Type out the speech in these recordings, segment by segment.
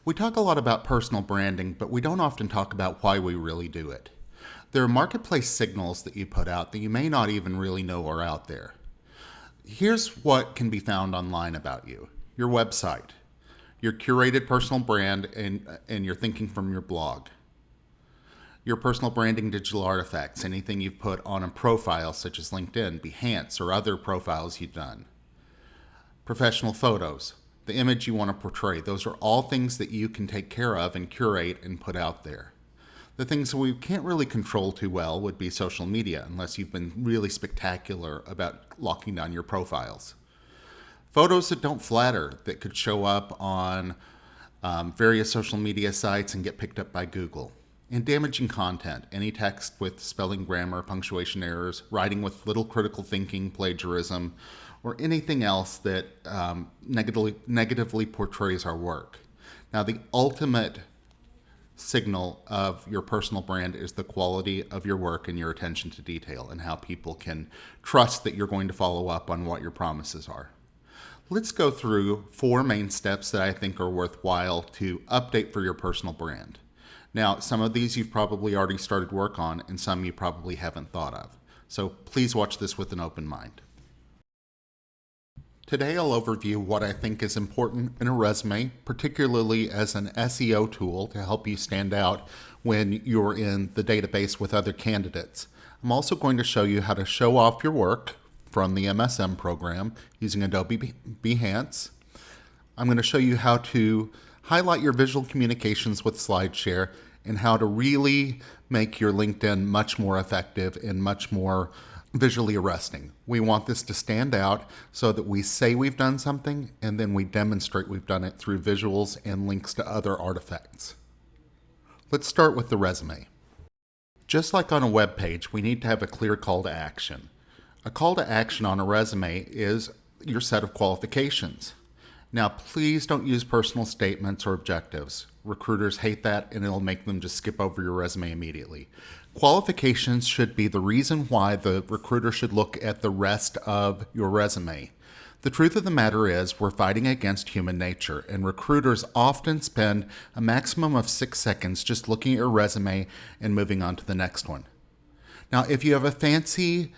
We talk a lot about personal branding, but we don't often talk about why we really do it. There are marketplace signals that you put out that you may not even really know are out there. Here's what can be found online about you: your website, your curated personal brand, and your thinking from your blog, your personal branding digital artifacts, anything you've put on a profile such as LinkedIn, Behance, or other profiles you've done, professional photos, the image you want to portray. Those are all things that you can take care of and curate and put out there. The things that we can't really control too well would be social media, unless you've been really spectacular about locking down your profiles. Photos that don't flatter, that could show up on various social media sites and get picked up by Google. And damaging content, any text with spelling, grammar, punctuation errors, writing with little critical thinking, plagiarism, or anything else that negatively portrays our work. Now, the ultimate signal of your personal brand is the quality of your work and your attention to detail, and how people can trust that you're going to follow up on what your promises are. Let's go through 4 main steps that I think are worthwhile to update for your personal brand. Now, some of these you've probably already started work on, and some you probably haven't thought of. So please watch this with an open mind. Today I'll overview what I think is important in a resume, particularly as an SEO tool to help you stand out when you're in the database with other candidates. I'm also going to show you how to show off your work from the MSM program using Adobe Behance. I'm going to show you how to highlight your visual communications with SlideShare, and how to really make your LinkedIn much more effective and much more visually arresting. We want this to stand out so that we say we've done something, and then we demonstrate we've done it through visuals and links to other artifacts. Let's start with the resume. Just like on a web page, we need to have a clear call to action. A call to action on a resume is your set of qualifications. Now, please don't use personal statements or objectives. Recruiters hate that, and it'll make them just skip over your resume immediately. Qualifications should be the reason why the recruiter should look at the rest of your resume. The truth of the matter is, we're fighting against human nature, and recruiters often spend a maximum of 6 seconds just looking at your resume and moving on to the next one. Now, if you have a fancy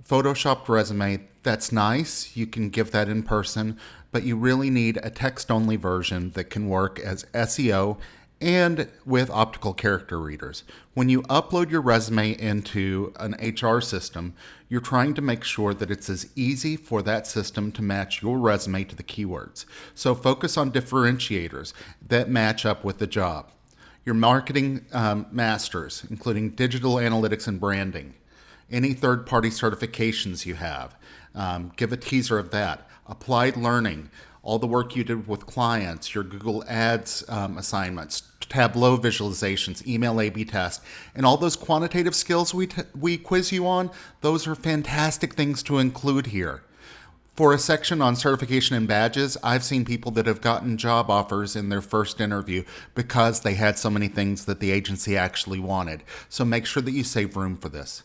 Photoshopped resume, that's nice. You can give that in person, but you really need a text-only version that can work as SEO and with optical character readers. When you upload your resume into an HR system, you're trying to make sure that it's as easy for that system to match your resume to the keywords. So focus on differentiators that match up with the job. Your marketing masters, including digital analytics and branding, any third-party certifications you have, give a teaser of that. Applied learning, all the work you did with clients, your Google Ads assignments, Tableau visualizations, email A/B test, and all those quantitative skills we quiz you on, those are fantastic things to include here. For a section on certification and badges, I've seen people that have gotten job offers in their first interview because they had so many things that the agency actually wanted. So make sure that you save room for this.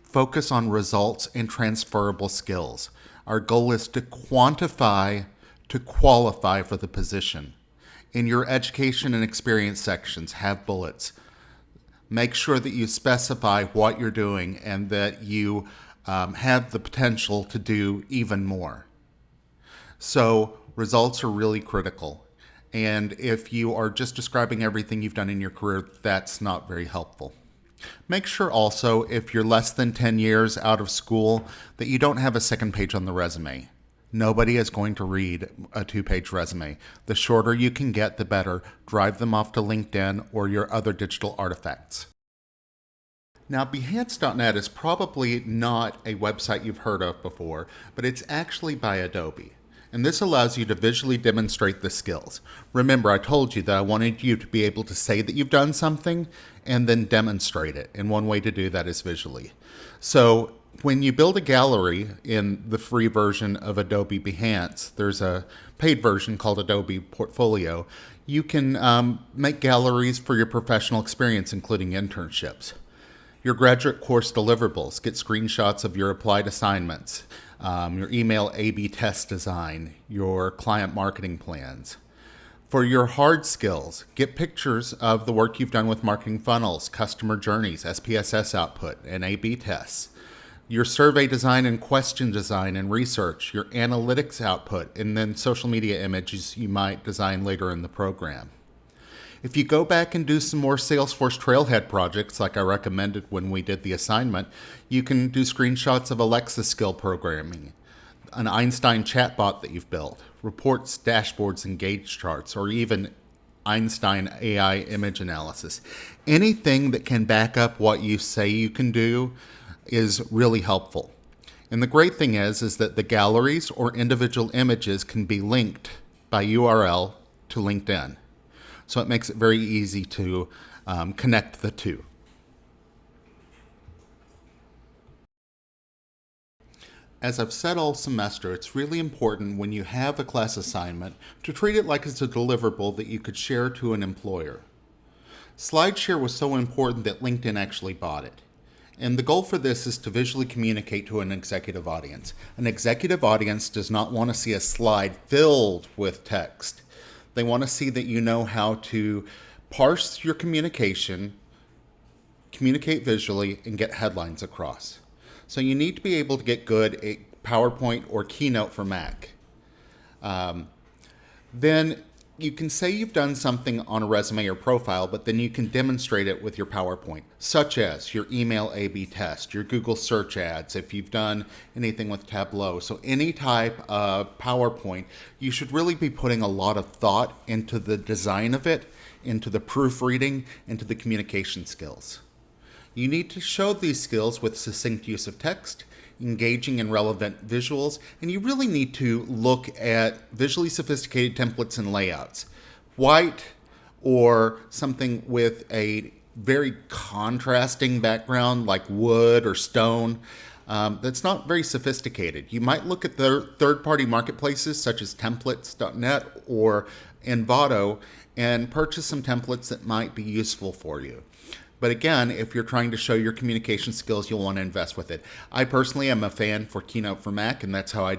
Focus on results and transferable skills. Our goal is to quantify to qualify for the position. In your education and experience sections, have bullets. Make sure that you specify what you're doing and that you have the potential to do even more. So results are really critical. And if you are just describing everything you've done in your career, that's not very helpful. Make sure also, if you're less than 10 years out of school, that you don't have a second page on the resume. Nobody is going to read a 2-page resume. The shorter you can get, the better. Drive them off to LinkedIn or your other digital artifacts. Now, Behance.net is probably not a website you've heard of before, but it's actually by Adobe. And this allows you to visually demonstrate the skills. Remember, I told you that I wanted you to be able to say that you've done something and then demonstrate it. And one way to do that is visually. So when you build a gallery in the free version of Adobe Behance, there's a paid version called Adobe Portfolio. You can make galleries for your professional experience, including internships. Your graduate course deliverables, get screenshots of your applied assignments, your email A/B test design, your client marketing plans. For your hard skills, get pictures of the work you've done with marketing funnels, customer journeys, SPSS output, and A/B tests. Your survey design and question design and research, your analytics output, and then social media images you might design later in the program. If you go back and do some more Salesforce Trailhead projects like I recommended when we did the assignment, you can do screenshots of Alexa skill programming, an Einstein chatbot that you've built, reports, dashboards, and gauge charts, or even Einstein AI image analysis. Anything that can back up what you say you can do is really helpful. And the great thing is that the galleries or individual images can be linked by URL to LinkedIn. So it makes it very easy to connect the two. As I've said all semester, it's really important when you have a class assignment to treat it like it's a deliverable that you could share to an employer. SlideShare was so important that LinkedIn actually bought it. And the goal for this is to visually communicate to an executive audience. An executive audience does not want to see a slide filled with text. They want to see that you know how to parse your communication, communicate visually, and get headlines across. So you need to be able to get good at PowerPoint or Keynote for Mac. Then you can say you've done something on a resume or profile, but then you can demonstrate it with your PowerPoint, such as your email A/B test, your Google search ads, if you've done anything with Tableau. So any type of PowerPoint, you should really be putting a lot of thought into the design of it, into the proofreading, into the communication skills. You need to show these skills with succinct use of text, engaging and relevant visuals, and you really need to look at visually sophisticated templates and layouts. White or something with a very contrasting background like wood or stone, that's not very sophisticated. You might look at the third-party marketplaces such as templates.net or Envato and purchase some templates that might be useful for you. But again, if you're trying to show your communication skills, you'll want to invest with it. I personally am a fan for Keynote for Mac, and that's how I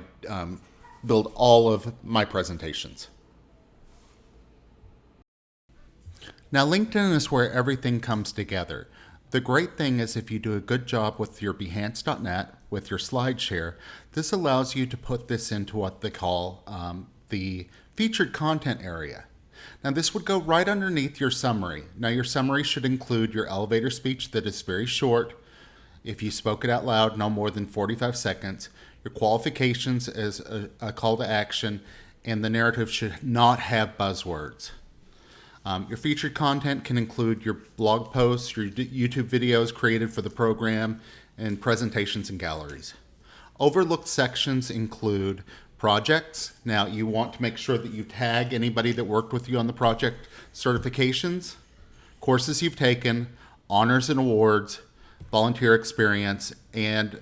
build all of my presentations. Now, LinkedIn is where everything comes together. The great thing is if you do a good job with your Behance.net, with your SlideShare, this allows you to put this into what they call the featured content area. Now this would go right underneath your summary. Now your summary should include your elevator speech that is very short. If you spoke it out loud, no more than 45 seconds. Your qualifications as a call to action, and the narrative should not have buzzwords. Your featured content can include your blog posts, your YouTube videos created for the program, and presentations and galleries. Overlooked sections include projects. Now you want to make sure that you tag anybody that worked with you on the project, certifications, courses you've taken, honors and awards, volunteer experience, and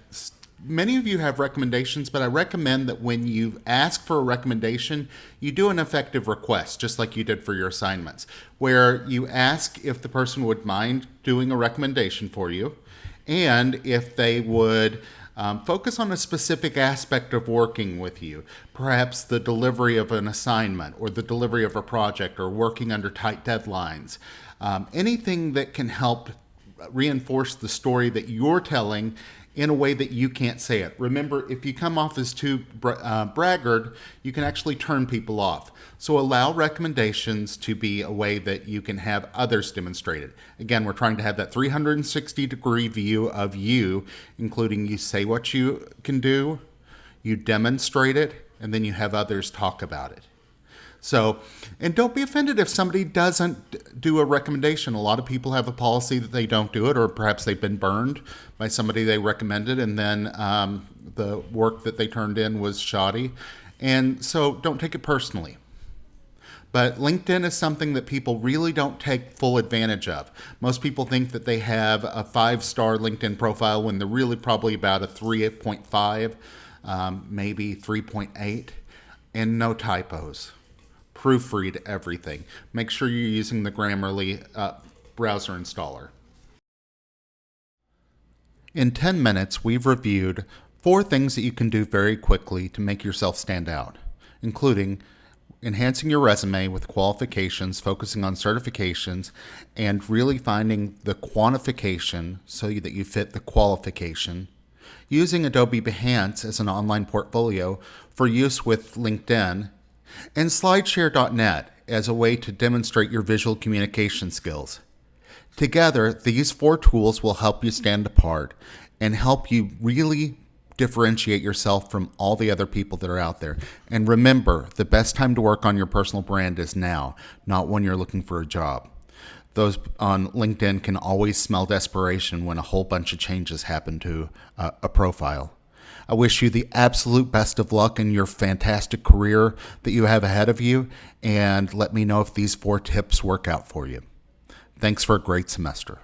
many of you have recommendations, but I recommend that when you ask for a recommendation, you do an effective request, just like you did for your assignments, where you ask if the person would mind doing a recommendation for you, and if they would focus on a specific aspect of working with you, perhaps the delivery of an assignment or the delivery of a project or working under tight deadlines. Anything that can help reinforce the story that you're telling in a way that you can't say it. Remember, if you come off as too braggart, you can actually turn people off. So allow recommendations to be a way that you can have others demonstrate it. Again, we're trying to have that 360-degree view of you, including you say what you can do, you demonstrate it, and then you have others talk about it. So, and don't be offended if somebody doesn't do a recommendation. A lot of people have a policy that they don't do it, or perhaps they've been burned by somebody they recommended, and then the work that they turned in was shoddy. And so don't take it personally. But LinkedIn is something that people really don't take full advantage of. Most people think that they have a 5-star LinkedIn profile when they're really probably about a 3.5, maybe 3.8, and no typos. Proofread everything. Make sure you're using the Grammarly browser installer. In 10 minutes, we've reviewed 4 things that you can do very quickly to make yourself stand out, including enhancing your resume with qualifications, focusing on certifications, and really finding the quantification so that you fit the qualification. Using Adobe Behance as an online portfolio for use with LinkedIn, and SlideShare.net as a way to demonstrate your visual communication skills. Together, these 4 tools will help you stand apart and help you really differentiate yourself from all the other people that are out there. And remember, the best time to work on your personal brand is now, not when you're looking for a job. Those on LinkedIn can always smell desperation when a whole bunch of changes happen to a profile. I wish you the absolute best of luck in your fantastic career that you have ahead of you, and let me know if these 4 tips work out for you. Thanks for a great semester.